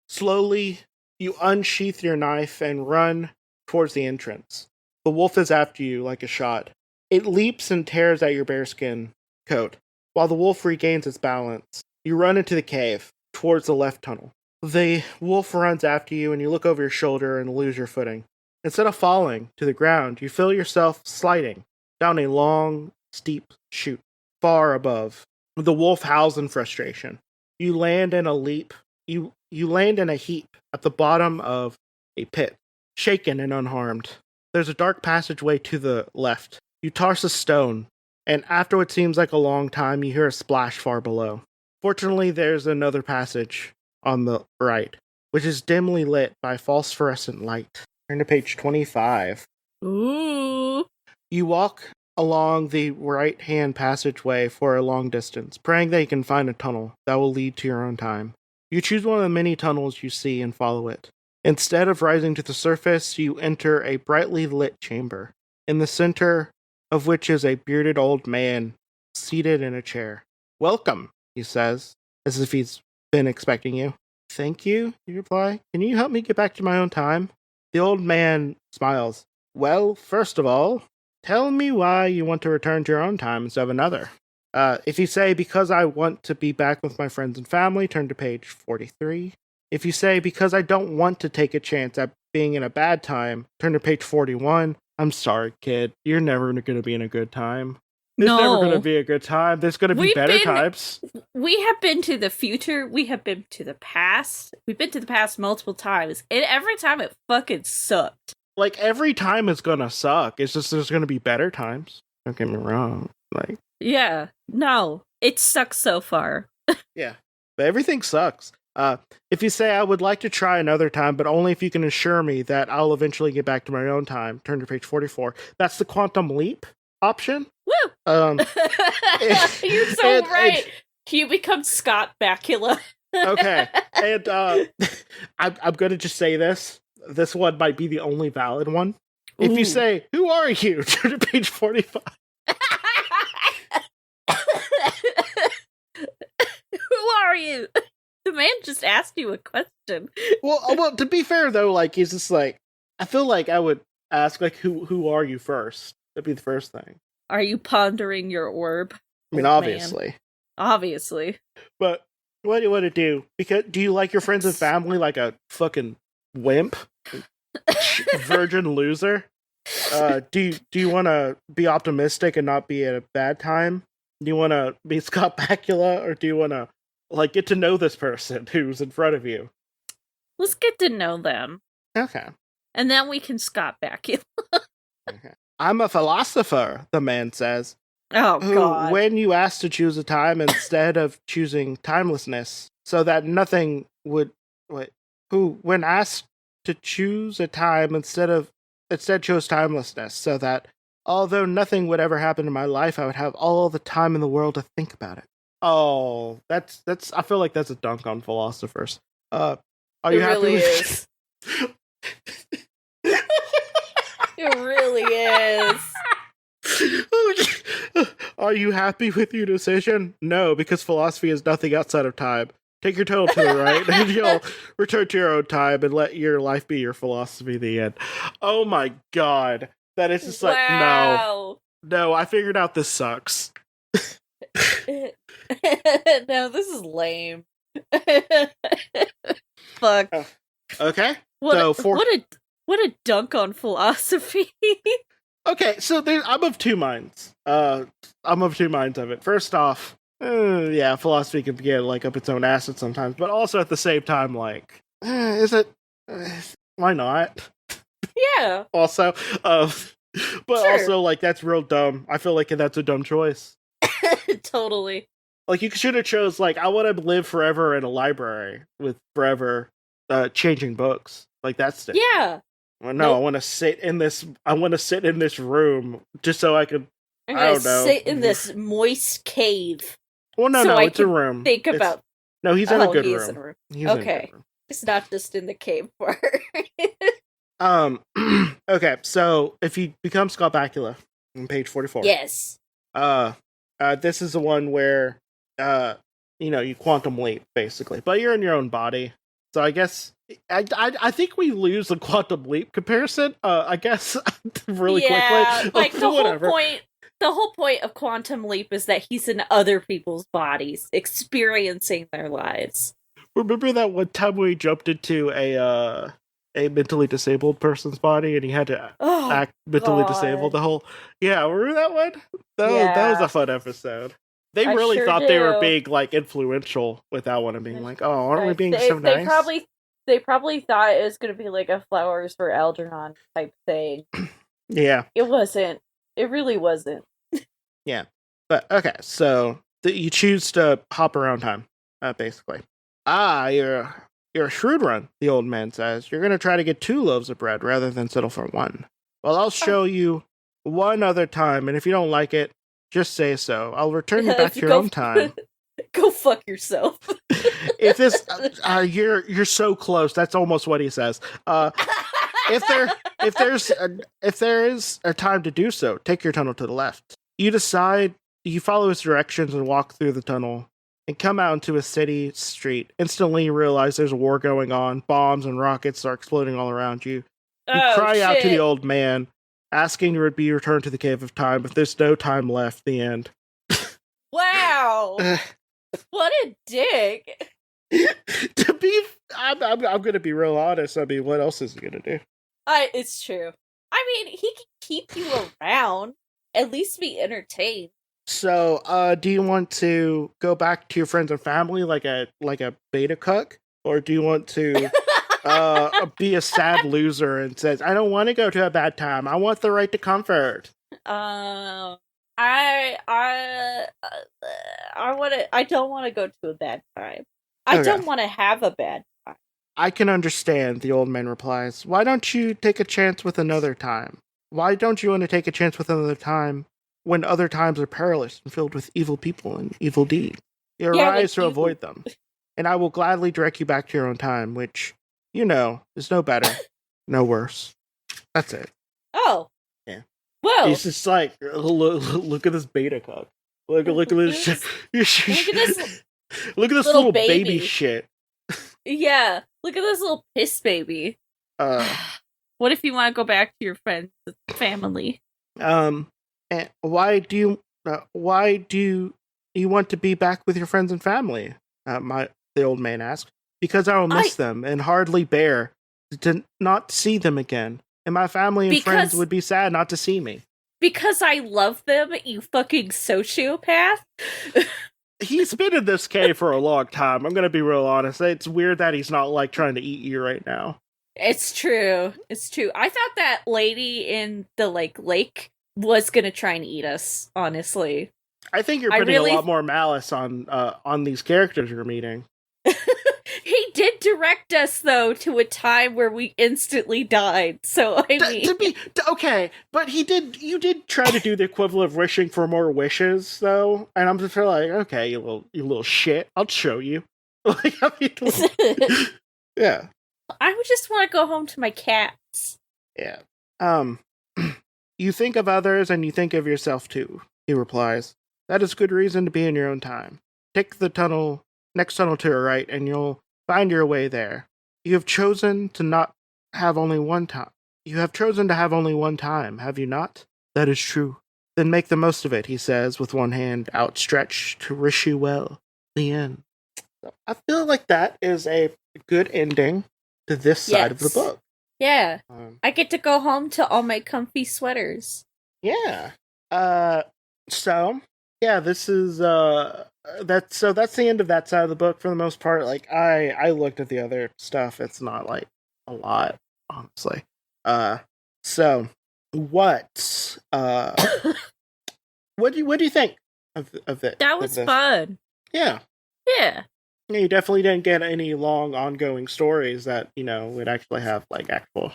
slowly you unsheath your knife and run towards the entrance. The wolf is after you like a shot. It leaps and tears at your bearskin coat. While the wolf regains its balance, you run into the cave towards the left tunnel. The wolf runs after you and you look over your shoulder and lose your footing. Instead of falling to the ground, you feel yourself sliding down a long, steep chute far above. The wolf howls in frustration. You land in a leap. You land in a heap at the bottom of a pit, shaken and unharmed. There's a dark passageway to the left. You toss a stone, and after what seems like a long time, you hear a splash far below. Fortunately, there's another passage on the right, which is dimly lit by phosphorescent light. Turn to page 25. Ooh. You walk along the right-hand passageway for a long distance, praying that you can find a tunnel that will lead to your own time. You choose one of the many tunnels you see and follow it. Instead of rising to the surface, you enter a brightly lit chamber, in the center of which is a bearded old man seated in a chair. "Welcome," he says, as if he's been expecting you. "Thank you," you reply. "Can you help me get back to my own time?" The old man smiles. "Well, first of all, tell me why you want to return to your own time instead of another." If you say, "Because I want to be back with my friends and family," turn to page 43. If you say, "Because I don't want to take a chance at being in a bad time," turn to page 41. I'm sorry, kid. You're never going to be in a good time. There's never going to be a good time. There's going to be better times. We have been to the future. We have been to the past. We've been to the past multiple times. And every time it fucking sucked. Like, every time it's going to suck. It's just there's going to be better times. Don't get me wrong. Like, yeah. No. It sucks so far. Yeah. But everything sucks. If you say, "I would like to try another time, but only if you can assure me that I'll eventually get back to my own time," turn to page 44. That's the quantum leap option. Woo! You're so right. You become Scott Bakula. Okay. And I'm going to just say this. This one might be the only valid one. Ooh. If you say, "Who are you?" turn to page 45. Who are you? The man just asked you a question. Well, to be fair though, like, he's just like, I feel like I would ask, like, who are you first? That'd be the first thing. Are you pondering your orb? I mean, obviously. Man. Obviously. But what do you want to do? Because do you like your friends and family like a fucking wimp? Virgin loser? Do you want to be optimistic and not be at a bad time? Do you want to be Scott Bakula, or do you want to, like, get to know this person who's in front of you? Let's get to know them. Okay. And then we can Scott Bakula. Okay. "I'm a philosopher," the man says. Oh, God. When you ask to choose a time instead of choosing timelessness, so that nothing would... when asked to choose a time instead chose timelessness, so that although nothing would ever happen in my life, I would have all the time in the world to think about it. Oh, that's. I feel like that's a dunk on philosophers. Are you happy really with it? It really is. Are you happy with your decision? No, because philosophy is nothing outside of time. Take your toe to the right, and you'll return to your own time and let your life be your philosophy. The end. Oh my god, that is just like, no. I figured out this sucks. No, this is lame. Fuck. Okay. What a dunk on philosophy. Okay, so I'm of two minds. I'm of two minds of it. First off, yeah, philosophy can get like up its own acid sometimes, but also at the same time, like, is it? Why not? Yeah. Also, but sure. Also, like, that's real dumb. I feel like that's a dumb choice. Totally. Like, you should have chose, like, I want to live forever in a library with forever changing books. Like, that's it. Yeah. Well, no, nope. I want to sit in this room just so I could. I don't know. Sit in this moist cave. Well, no, it's a room. Think about No, he's in a good he room. Is in a room. He's in a good room. It's not just in the cave part. Okay, so if you become Scott Bakula on page 44. Yes. This is the one where you quantum leap basically, but you're in your own body. So I guess I think we lose the quantum leap comparison. I guess really quickly. Like the whole point of quantum leap is that he's in other people's bodies, experiencing their lives. Remember that one time we jumped into a mentally disabled person's body and he had to act mentally disabled the whole... Yeah, remember that one? That was a fun episode. They really thought they were being like influential with that one and being like, oh, aren't we being so nice? They probably thought it was going to be like a Flowers for Algernon type thing. Yeah. It wasn't. It really wasn't. Yeah. But, okay, so you choose to hop around time, basically. You're a shrewd one, the old man says. You're going to try to get 2 loaves of bread rather than settle for 1. Well, I'll show you one other time, and if you don't like it, just say so. I'll return you back to your own time. Go fuck yourself. If this, you're so close. That's almost what he says. If there is a time to do so, take your tunnel to the left. You follow his directions and walk through the tunnel and come out into a city street. Instantly you realize there's a war going on. Bombs and rockets are exploding all around you. You cry out to the old man, asking to be returned to the Cave of Time, but there's no time left. The end. Wow. What a dick. I'm going to be real honest. I mean, what else is he going to do? It's true. I mean, he can keep you around. At least be entertained. So, do you want to go back to your friends and family like a beta cuck? Or do you want to be a sad loser and says, I don't want to go to a bad time. I want the right to comfort. I don't want to go to a bad time. I don't want to have a bad time. I can understand, the old man replies. Why don't you take a chance with another time? Why don't you want to take a chance with another time when other times are perilous and filled with evil people and evil deeds? You arise to avoid them. And I will gladly direct you back to your own time, which, is no better, no worse. That's it. Oh. Yeah. Whoa. He's just like, look at this beta cuck. Look at this shit. Look at this little baby shit. Yeah. Look at this little piss baby. What if you want to go back to your friends and family? And why do you want to be back with your friends and family? The old man asked. Because I will miss them and hardly bear to not see them again. And my family and friends would be sad not to see me. Because I love them, you fucking sociopath. He's been in this cave for a long time. I'm going to be real honest. It's weird that he's not like trying to eat you right now. It's true. It's true. I thought that lady in the lake was going to try and eat us, honestly. I think you're putting a lot more malice on these characters you're meeting. He did direct us, though, to a time where we instantly died. So, okay, but you did try to do the equivalent of wishing for more wishes, though. And I'm just like, okay, you little shit. I'll show you. Yeah. I would just want to go home to my cats. Yeah. You think of others and you think of yourself, too, he replies. That is good reason to be in your own time. Take the next tunnel to your right, and you'll find your way there. You have chosen to have only one time, have you not? That is true. Then make the most of it, he says, with one hand outstretched to wish you well. The end. So I feel like that is a good ending to this side of the book. Yeah. I get to go home to all my comfy sweaters. Yeah. So yeah, this is that's the end of that side of the book for the most part. Like I looked at the other stuff. It's not like a lot, honestly. So what what do you think of it? That was fun. Yeah. Yeah. You definitely didn't get any long ongoing stories that, would actually have like actual,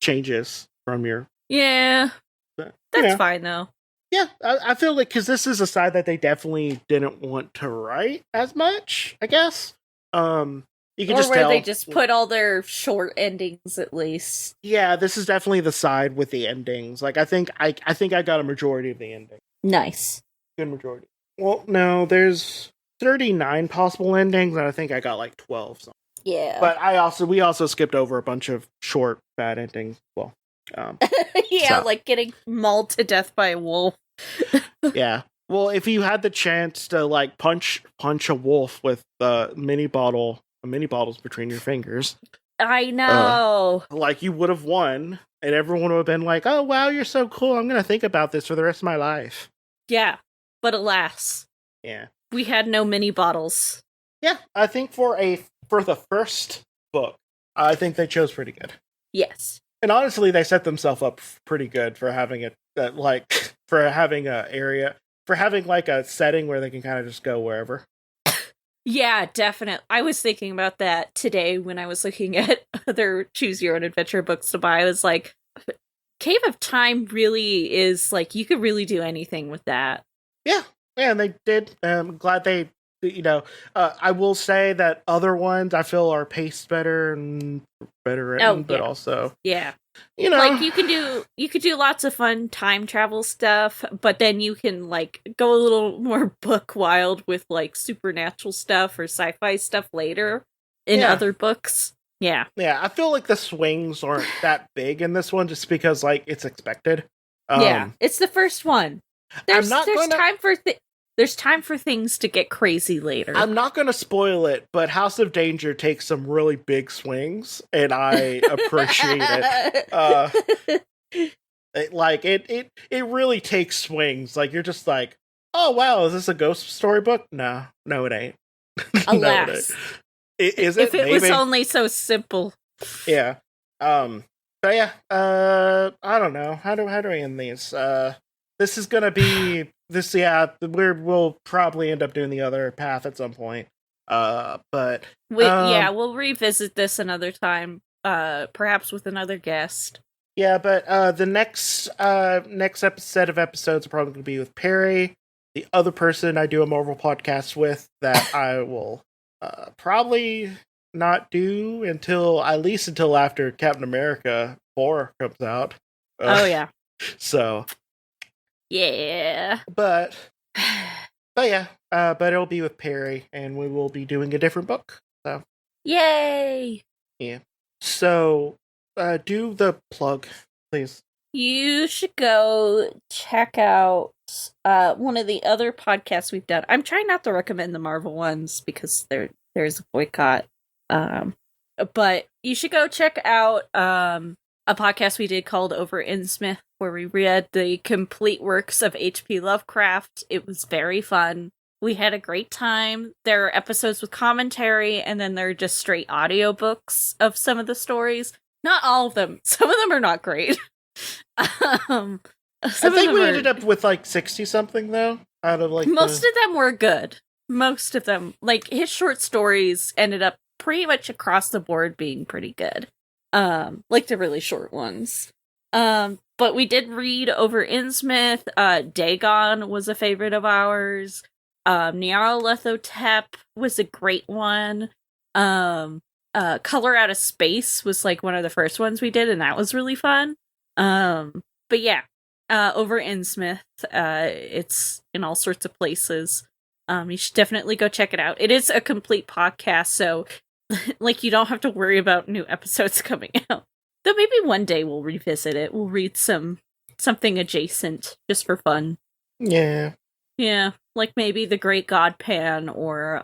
changes from your... Yeah. But, that's fine though. Yeah, I feel like because this is a side that they definitely didn't want to write as much, I guess. You can or just where tell. they just put all their short endings at least. Yeah, this is definitely the side with the endings. Like, I think I got a majority of the ending. Nice. Good majority. Well, no, there's 39 possible endings, and I think I got like 12. So. Yeah. But we also skipped over a bunch of short bad endings. Well, yeah, so. Like getting mauled to death by a wolf. Yeah. Well, if you had the chance to like punch a wolf with mini bottles between your fingers, I know. Like you would have won, and everyone would have been like, "Oh wow, you're so cool! I'm gonna think about this for the rest of my life." Yeah, but alas, yeah, we had no mini bottles. Yeah, I think for the first book, I think they chose pretty good. Yes, and honestly, they set themselves up pretty good for having for having a setting where they can kind of just go wherever. Yeah, definitely. I was thinking about that today when I was looking at other choose your own adventure books to buy. I was like, Cave of Time really is like, you could really do anything with that. Yeah, and they did. I'm glad they, I will say that other ones I feel are paced better and better written, but also, yeah. Like you could do lots of fun time travel stuff, but then you can like go a little more book wild with like supernatural stuff or sci-fi stuff later in other books. Yeah. Yeah, I feel like the swings aren't that big in this one just because like it's expected. Yeah, it's the first one. There's time for things to get crazy later. I'm not going to spoil it, but House of Danger takes some really big swings, and I appreciate it. It really takes swings. Like you're just like, oh wow, is this a ghost story book? No, it ain't. Alas, is it? If it was only so simple. Yeah. But yeah. I don't know. How do I end these? This is gonna be this. Yeah, we'll probably end up doing the other path at some point. But we'll revisit this another time. Perhaps with another guest. Yeah, but the next set of episodes are probably going to be with Perry, the other person I do a Marvel podcast with that I will probably not do until after Captain America 4 comes out. Oh yeah. So. Yeah. But yeah, but it'll be with Perry, and we will be doing a different book. So. Yay! Yeah. So, do the plug, please. You should go check out one of the other podcasts we've done. I'm trying not to recommend the Marvel ones because there's a boycott. But you should go check out a podcast we did called Over Innsmouth, where we read the complete works of H.P. Lovecraft. It was very fun. We had a great time. There are episodes with commentary, and then there are just straight audiobooks of some of the stories. Not all of them. Some of them are not great. I think we ended up with like 60-something, though, out of like... Most of them were good. Most of them. Like, his short stories ended up pretty much across the board being pretty good. Like the really short ones. But we did read Over Innsmouth. Dagon was a favorite of ours. Nyarlathotep was a great one. Color Out of Space was like one of the first ones we did, and that was really fun. But yeah, Over Innsmouth, it's in all sorts of places. You should definitely go check it out. It is a complete podcast, so like you don't have to worry about new episodes coming out. Though maybe one day we'll revisit it. We'll read something adjacent just for fun. Yeah. Yeah, like maybe The Great God Pan or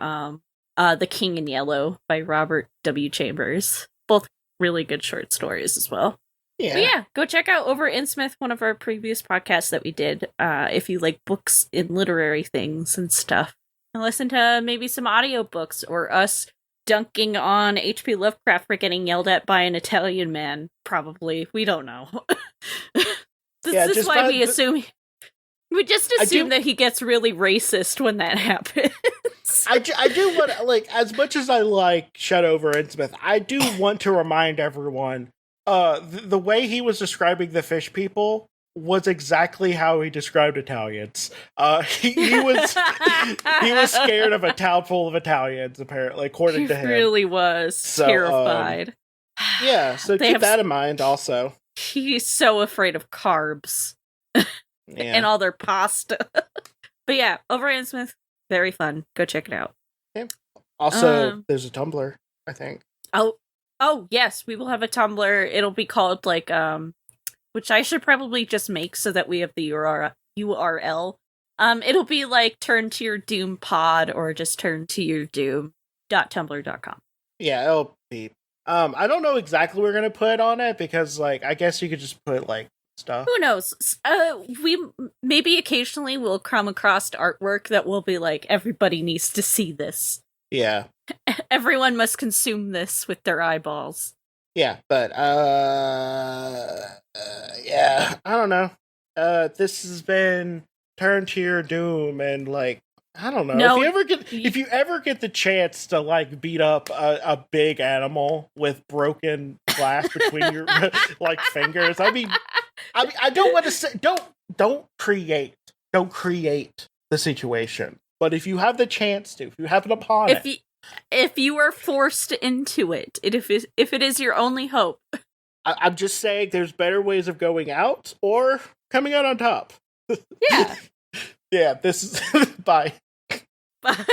The King in Yellow by Robert W. Chambers. Both really good short stories as well. Yeah. But yeah, go check out Over Innsmouth, one of our previous podcasts that we did, if you like books and literary things and stuff. And listen to maybe some audiobooks or us dunking on H.P. Lovecraft for getting yelled at by an Italian man, probably. We don't know. This is why we assume... We just assume that he gets really racist when that happens. I do want, like, as much as I like Shut Over Innsmouth, I do want to remind everyone, the way he was describing the fish people was exactly how he described Italians. He was he was scared of a town full of Italians, apparently, according to him. He really was terrified. Yeah, so keep that in mind also. He's so afraid of carbs. And all their pasta. But yeah, O'Brien Smith, very fun. Go check it out. Okay. Also, there's a Tumblr, I think. Oh yes, we will have a Tumblr. It'll be called like which I should probably just make so that we have the URL. It'll be like Turn to Your Doom pod or just Turn to Your Doom.tumblr.com. Yeah, it'll be. I don't know exactly what we're gonna put on it because, like, I guess you could just put like stuff. Who knows? We maybe occasionally we'll come across artwork that will be like, everybody needs to see this. Yeah. Everyone must consume this with their eyeballs. Yeah, but yeah, I don't know. This has been Turn to Your Doom, and like, I don't know. No, if you ever get the chance to like beat up a big animal with broken glass between your like fingers, I mean, I don't want to say don't create the situation. But if you have the chance to, if you happen upon it, if you are forced into it, if it is your only hope, I'm just saying there's better ways of going out or coming out on top. Yeah. Yeah. This is bye. Bye.